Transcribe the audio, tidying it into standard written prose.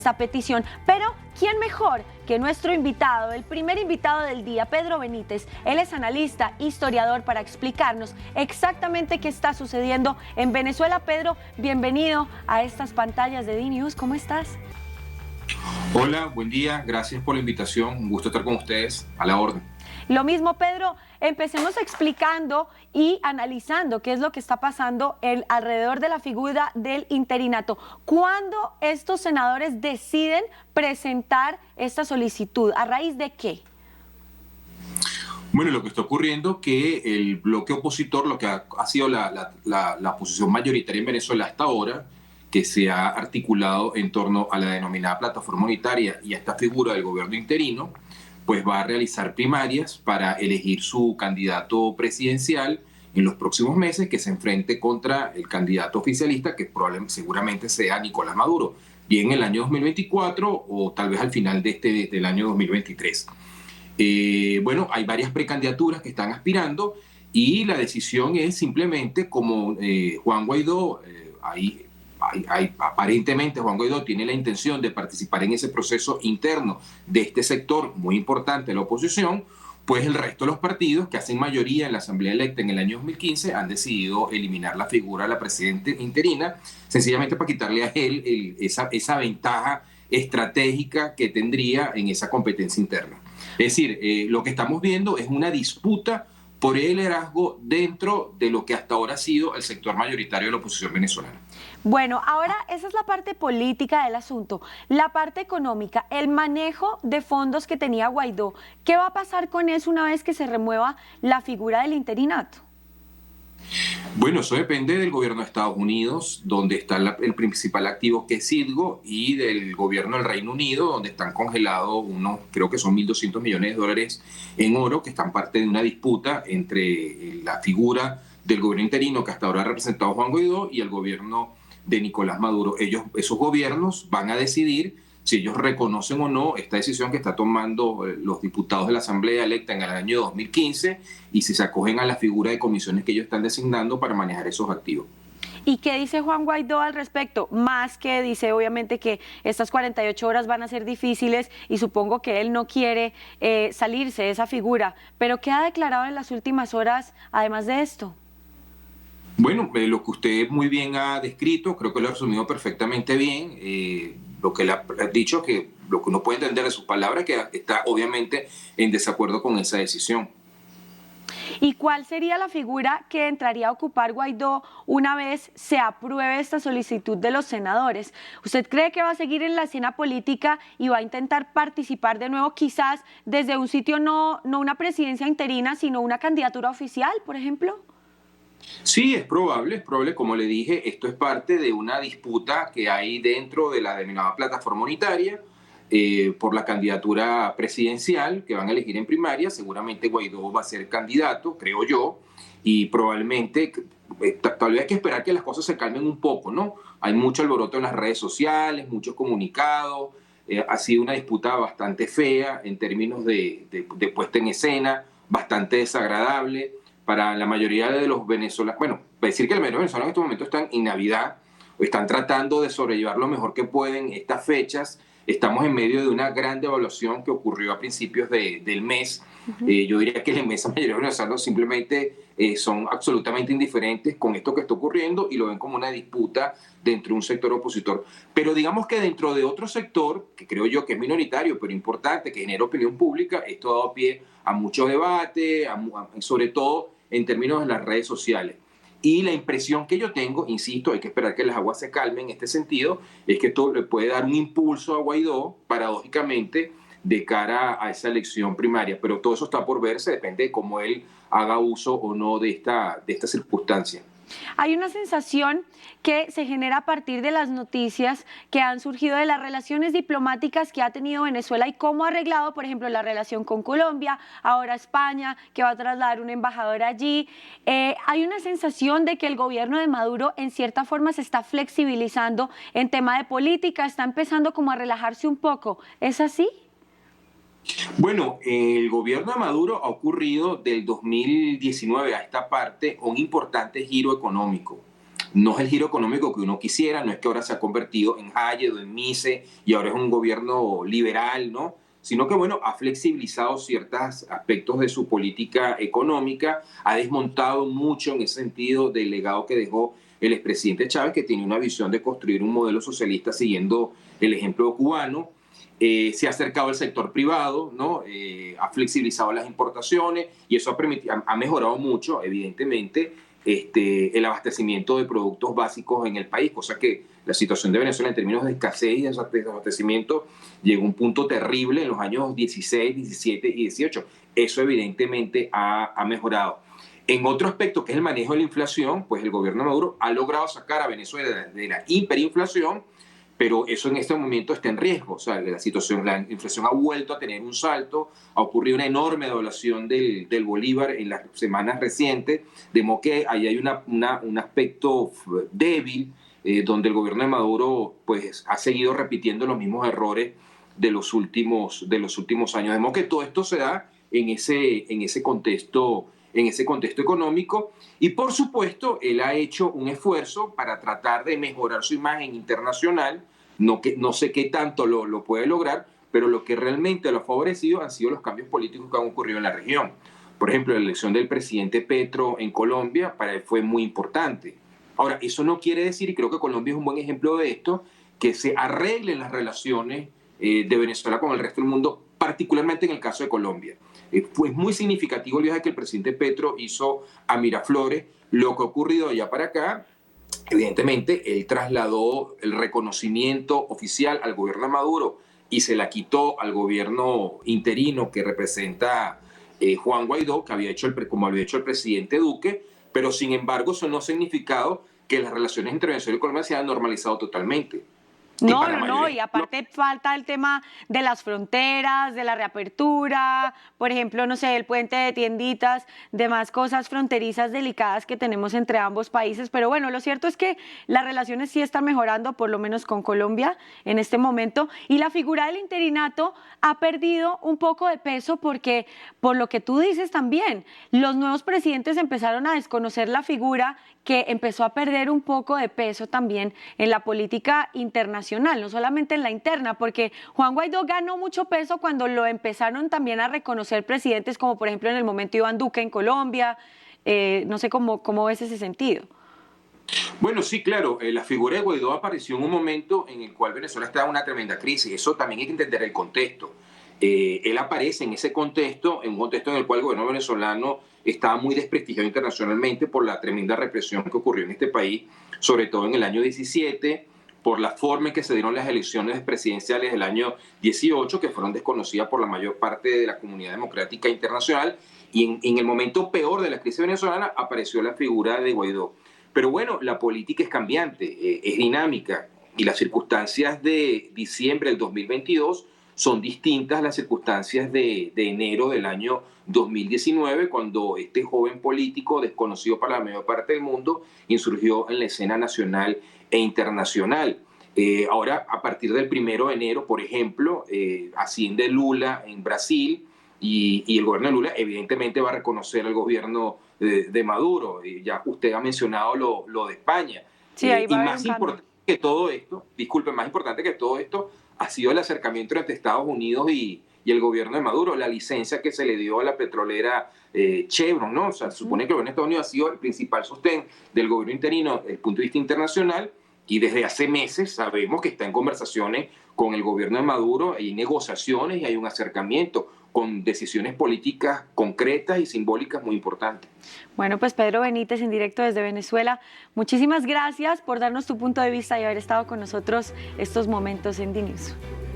esta petición, pero ¿quién mejor que nuestro invitado, el primer invitado del día, Pedro Benítez? Él es analista, historiador, para explicarnos exactamente qué está sucediendo en Venezuela. Pedro, bienvenido a estas pantallas de DNews. ¿Cómo estás? Hola, buen día, gracias por la invitación, un gusto estar con ustedes, a la orden. Lo mismo, Pedro, empecemos explicando y analizando qué es lo que está pasando alrededor de la figura del interinato. ¿Cuándo estos senadores deciden presentar esta solicitud? ¿A raíz de qué? Bueno, lo que está ocurriendo es que el bloque opositor, lo que ha sido la posición mayoritaria en Venezuela hasta ahora, que se ha articulado en torno a la denominada plataforma unitaria y a esta figura del gobierno interino, pues va a realizar primarias para elegir su candidato presidencial en los próximos meses, que se enfrente contra el candidato oficialista, que probablemente, seguramente sea Nicolás Maduro, bien en el año 2024 o tal vez al final del año 2023. Bueno, hay varias precandidaturas que están aspirando y la decisión es simplemente como Juan Guaidó, aparentemente Juan Guaidó tiene la intención de participar en ese proceso interno de este sector muy importante de la oposición, pues el resto de los partidos que hacen mayoría en la Asamblea electa en el año 2015 han decidido eliminar la figura de la presidenta interina, sencillamente para quitarle a él esa ventaja estratégica que tendría en esa competencia interna. Es decir, lo que estamos viendo es una disputa por el liderazgo dentro de lo que hasta ahora ha sido el sector mayoritario de la oposición venezolana. Bueno, ahora esa es la parte política del asunto. La parte económica, el manejo de fondos que tenía Guaidó, ¿qué va a pasar con eso una vez que se remueva la figura del interinato? Bueno, eso depende del gobierno de Estados Unidos, donde está el principal activo que es Citgo, y del gobierno del Reino Unido, donde están congelados unos, creo que son 1.200 millones de dólares en oro, que están parte de una disputa entre la figura del gobierno interino que hasta ahora ha representado Juan Guaidó y el gobierno de Nicolás Maduro. Esos gobiernos van a decidir si ellos reconocen o no esta decisión que está tomando los diputados de la Asamblea electa en el año 2015 y si se acogen a la figura de comisiones que ellos están designando para manejar esos activos. ¿Y qué dice Juan Guaidó al respecto? Más que dice obviamente que estas 48 horas van a ser difíciles y supongo que él no quiere salirse de esa figura, pero ¿qué ha declarado en las últimas horas además de esto? Bueno, lo que usted muy bien ha descrito, creo que lo ha resumido perfectamente bien. Lo que le ha dicho, que lo que uno puede entender de sus palabras, que está obviamente en desacuerdo con esa decisión. ¿Y cuál sería la figura que entraría a ocupar Guaidó una vez se apruebe esta solicitud de los senadores? ¿Usted cree que va a seguir en la escena política y va a intentar participar de nuevo, quizás desde un sitio no una presidencia interina, sino una candidatura oficial, por ejemplo? Sí, es probable, como le dije, esto es parte de una disputa que hay dentro de la denominada plataforma unitaria por la candidatura presidencial que van a elegir en primaria. Seguramente Guaidó va a ser candidato, creo yo, y probablemente, tal vez hay que esperar que las cosas se calmen un poco, ¿no? Hay mucho alboroto en las redes sociales, muchos comunicados, ha sido una disputa bastante fea en términos de puesta en escena, bastante desagradable para la mayoría de los venezolanos. Bueno, decir que los venezolanos en este momento están en Navidad, o están tratando de sobrellevar lo mejor que pueden estas fechas. Estamos en medio de una gran devaluación que ocurrió a principios del mes. Yo diría que la inmensa mayoría de los venezolanos simplemente son absolutamente indiferentes con esto que está ocurriendo y lo ven como una disputa dentro de un sector opositor. Pero digamos que dentro de otro sector, que creo yo que es minoritario, pero importante, que genera opinión pública, esto ha dado pie a mucho debate, sobre todo en términos de las redes sociales. Y la impresión que yo tengo, insisto, hay que esperar que las aguas se calmen en este sentido, es que esto le puede dar un impulso a Guaidó, paradójicamente, de cara a esa elección primaria. Pero todo eso está por verse, depende de cómo él haga uso o no de esta circunstancia. Hay una sensación que se genera a partir de las noticias que han surgido de las relaciones diplomáticas que ha tenido Venezuela y cómo ha arreglado, por ejemplo, la relación con Colombia, ahora España, que va a trasladar un embajador allí. Hay una sensación de que el gobierno de Maduro en cierta forma se está flexibilizando en tema de política, está empezando como a relajarse un poco. ¿Es así? Bueno, el gobierno de Maduro ha ocurrido del 2019 a esta parte un importante giro económico. No es el giro económico que uno quisiera, no es que ahora se ha convertido en Hayek o en Mises y ahora es un gobierno liberal, ¿no? Sino que, bueno, ha flexibilizado ciertos aspectos de su política económica, ha desmontado mucho en ese sentido del legado que dejó el expresidente Chávez, que tiene una visión de construir un modelo socialista siguiendo el ejemplo cubano. Se ha acercado al sector privado, ¿no? Ha flexibilizado las importaciones y eso ha mejorado mucho, evidentemente, el abastecimiento de productos básicos en el país, cosa que la situación de Venezuela en términos de escasez y de desabastecimiento llegó a un punto terrible en los años 16, 17 y 18. Eso evidentemente ha mejorado. En otro aspecto, que es el manejo de la inflación, pues el gobierno de Maduro ha logrado sacar a Venezuela de la hiperinflación, pero eso en este momento está en riesgo. O sea, la inflación ha vuelto a tener un salto, ha ocurrido una enorme devaluación del bolívar en las semanas recientes, de modo que ahí hay un aspecto débil, donde el gobierno de Maduro pues, ha seguido repitiendo los mismos errores de los últimos años. De modo que todo esto se da en ese contexto económico y por supuesto él ha hecho un esfuerzo para tratar de mejorar su imagen internacional, no sé qué tanto lo puede lograr, pero lo que realmente lo ha favorecido han sido los cambios políticos que han ocurrido en la región. Por ejemplo, la elección del presidente Petro en Colombia para él fue muy importante. Ahora, eso no quiere decir, y creo que Colombia es un buen ejemplo de esto, que se arreglen las relaciones de Venezuela con el resto del mundo, particularmente en el caso de Colombia. Fue muy significativo el viaje que el presidente Petro hizo a Miraflores. Lo que ha ocurrido de allá para acá, evidentemente, él trasladó el reconocimiento oficial al gobierno de Maduro y se la quitó al gobierno interino que representa Juan Guaidó, que como había hecho el presidente Duque, pero sin embargo eso no ha significado que las relaciones entre Venezuela y Colombia se hayan normalizado totalmente. No, y aparte falta el tema de las fronteras, de la reapertura, por ejemplo, no sé, el puente de tienditas, demás cosas fronterizas delicadas que tenemos entre ambos países, pero bueno, lo cierto es que las relaciones sí están mejorando, por lo menos con Colombia en este momento, y la figura del interinato ha perdido un poco de peso porque, por lo que tú dices también, los nuevos presidentes empezaron a desconocer la figura que empezó a perder un poco de peso también en la política internacional, no solamente en la interna, porque Juan Guaidó ganó mucho peso cuando lo empezaron también a reconocer presidentes como por ejemplo en el momento Iván Duque en Colombia, no sé cómo ves ese sentido. Bueno, sí, claro, la figura de Guaidó apareció en un momento en el cual Venezuela estaba en una tremenda crisis, eso también hay que entender el contexto. Él aparece en ese contexto, en un contexto en el cual el gobierno venezolano estaba muy desprestigiado internacionalmente por la tremenda represión que ocurrió en este país, sobre todo en el año 17, por la forma en que se dieron las elecciones presidenciales del año 18, que fueron desconocidas por la mayor parte de la comunidad democrática internacional, y en el momento peor de la crisis venezolana apareció la figura de Guaidó. Pero bueno, la política es cambiante, es dinámica, y las circunstancias de diciembre del 2022 son distintas a las circunstancias de enero del año 2019, cuando este joven político, desconocido para la mayor parte del mundo, insurgió en la escena nacional e internacional. Ahora, a partir del 1 de enero, por ejemplo, asciende Lula en Brasil y el gobierno de Lula evidentemente va a reconocer al gobierno de Maduro. Ya usted ha mencionado lo de España. Sí, ahí va y a haber más un cambio. importante que todo esto, disculpe, más importante que todo esto, ha sido el acercamiento entre Estados Unidos y el gobierno de Maduro, la licencia que se le dio a la petrolera Chevron, ¿no? O sea, se supone que el gobierno de Estados Unidos ha sido el principal sostén del gobierno interino desde el punto de vista internacional y desde hace meses sabemos que está en conversaciones con el gobierno de Maduro, hay negociaciones y hay un acercamiento con decisiones políticas concretas y simbólicas muy importantes. Bueno, pues Pedro Benítez, en directo desde Venezuela, muchísimas gracias por darnos tu punto de vista y haber estado con nosotros estos momentos en DNews.